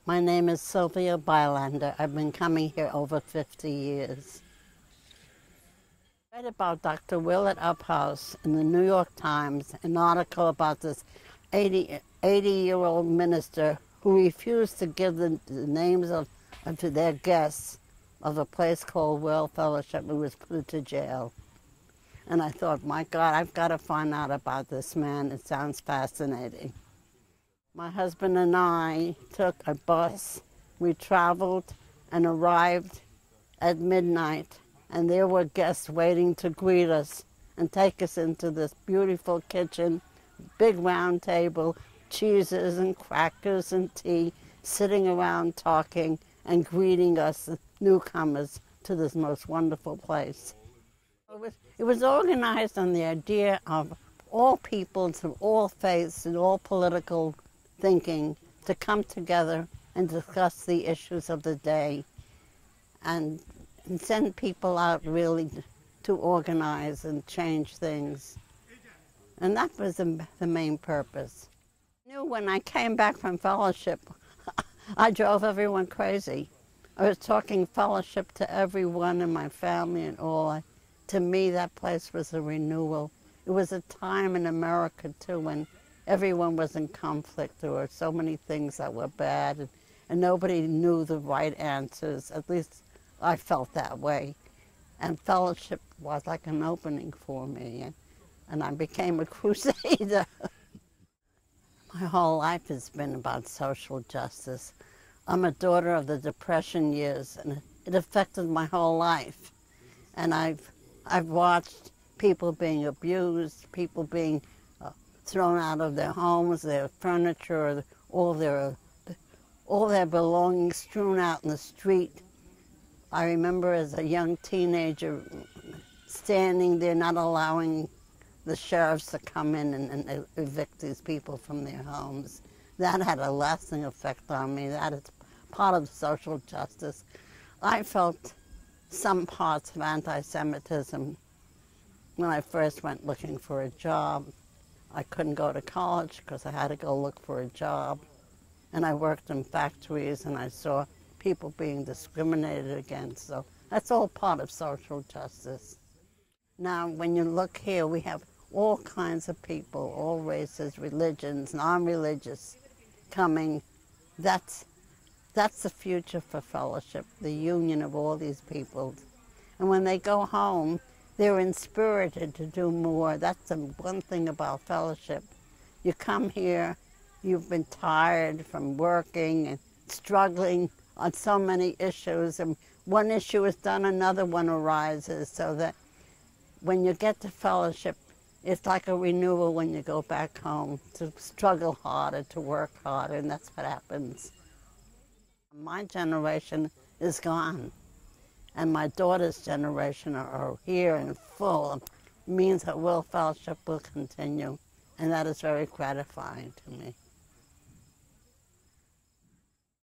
My name is Sylvia Bilander. I've been coming here over 50 years. I read about Dr. Willard Uphouse in the New York Times, an article about this 80-year-old minister who refused to give the names of their guests of a place called World Fellowship, who was put into jail. And I thought, my God, I've got to find out about this man. It sounds fascinating. My husband and I took a bus. We traveled and arrived at midnight, and there were guests waiting to greet us and take us into this beautiful kitchen, big round table, cheeses and crackers and tea, sitting around talking and greeting us, newcomers, to this most wonderful place. It was organized on the idea of all peoples of all faiths and all political thinking to come together and discuss the issues of the day and send people out really to organize and change things. And that was the main purpose. I knew when I came back from fellowship, I drove everyone crazy. I was talking fellowship to everyone in my family and all. To me, that place was a renewal. It was a time in America, too, when everyone was in conflict. There were so many things that were bad, and nobody knew the right answers. At least I felt that way. And fellowship was like an opening for me, and I became a crusader. My whole life has been about social justice. I'm a daughter of the Depression years, and it affected my whole life. And I've watched people being abused, people being thrown out of their homes, their furniture, all their belongings strewn out in the street. I remember as a young teenager standing there not allowing the sheriffs to come in and evict these people from their homes. That had a lasting effect on me. That is part of social justice. I felt some parts of anti-Semitism when I first went looking for a job. I couldn't go to college because I had to go look for a job. And I worked in factories and I saw people being discriminated against. So that's all part of social justice. Now, when you look here, we have all kinds of people, all races, religions, non-religious, coming. That's the future for fellowship, the union of all these people. And when they go home, they're inspirited to do more. That's the one thing about fellowship. You come here, you've been tired from working and struggling on so many issues, and one issue is done, another one arises, so that when you get to fellowship, it's like a renewal when you go back home, to struggle harder, to work harder, and that's what happens. My generation is gone, and my daughter's generation are here and full. It means that World Fellowship will continue, and that is very gratifying to me.